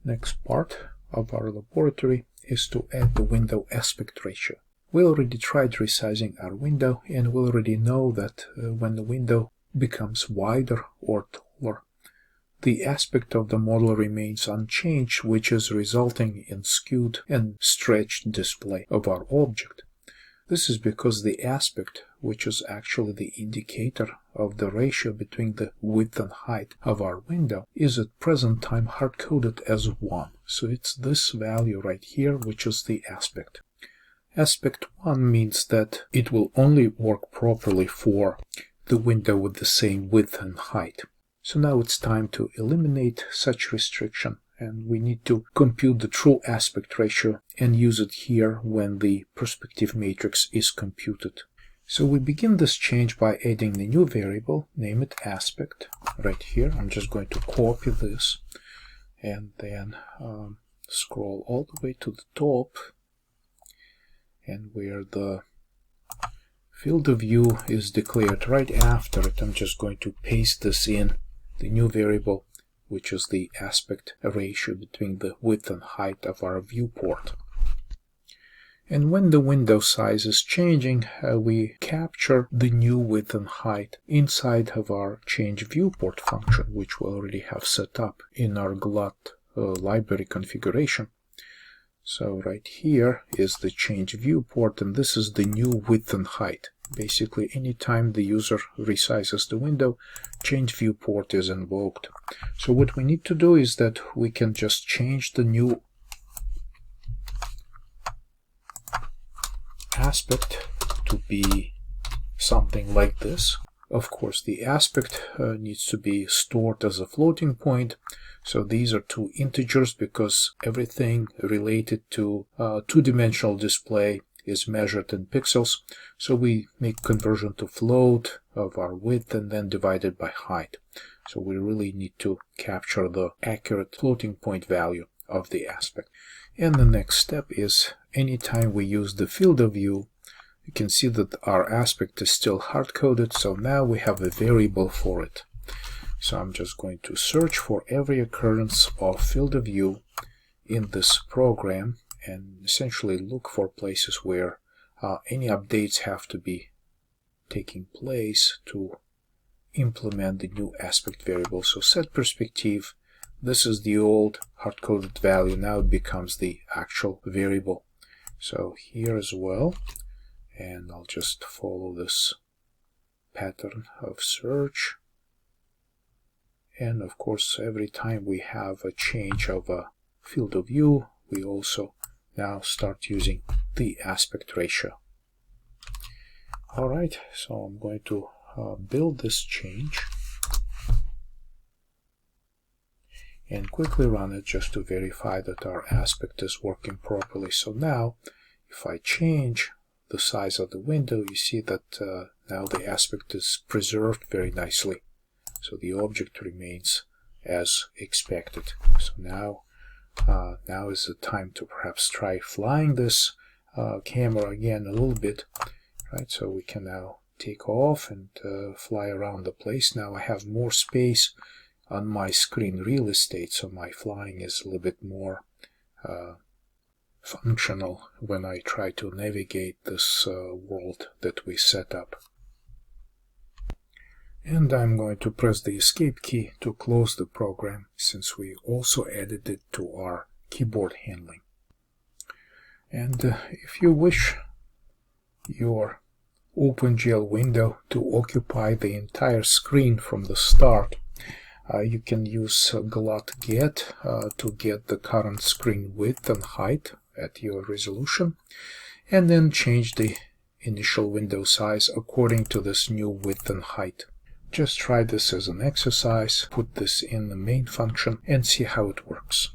Next part of our laboratory is to add the window aspect ratio. We already tried resizing our window, and we already know that when the window becomes wider or taller, the aspect of the model remains unchanged, which is resulting in skewed and stretched display of our object. This is because the aspect, which is actually the indicator of the ratio between the width and height of our window, is at present time hard-coded as 1. So it's this value right here, which is the aspect. Aspect 1 means that it will only work properly for the window with the same width and height. So now it's time to eliminate such restriction, and we need to compute the true aspect ratio and use it here when the perspective matrix is computed. So we begin this change by adding the new variable, name it aspect, right here. I'm just going to copy this and then scroll all the way to the top, and where the field of view is declared right after it, I'm just going to paste this in the new variable, which is the aspect ratio between the width and height of our viewport. And when the window size is changing, we capture the new width and height inside of our change viewport function, which we already have set up in our GLOT library configuration. So right here is the change viewport, and this is the new width and height. Basically, anytime the user resizes the window, change viewport is invoked. So what we need to do is that we can just change the new aspect to be something like this. Of course, the aspect needs to be stored as a floating point. So these are two integers because everything related to two-dimensional display is measured in pixels. So we make conversion to float of our width and then divided by height. So we really need to capture the accurate floating point value of the aspect. And the next step is anytime we use the field of view, you can see that our aspect is still hard-coded. So now we have a variable for it. So I'm just going to search for every occurrence of field of view in this program and essentially look for places where any updates have to be taking place to implement the new aspect variable. So set perspective, this is the old hard-coded value, now it becomes the actual variable. So here as well, and I'll just follow this pattern of search. And of course, every time we have a change of a field of view, we also now start using the aspect ratio. Alright, so I'm going to build this change and quickly run it just to verify that our aspect is working properly. So now, if I change the size of the window, you see that now the aspect is preserved very nicely. So the object remains as expected. So now is the time to perhaps try flying this camera again a little bit, right? So we can now take off and fly around the place. Now I have more space on my screen real estate, so my flying is a little bit more functional when I try to navigate this world that we set up. And I'm going to press the escape key to close the program, since we also added it to our keyboard handling. And if you wish your OpenGL window to occupy the entire screen from the start, you can use GLOT get to get the current screen width and height at your resolution, and then change the initial window size according to this new width and height. Just try this as an exercise, put this in the main function and see how it works.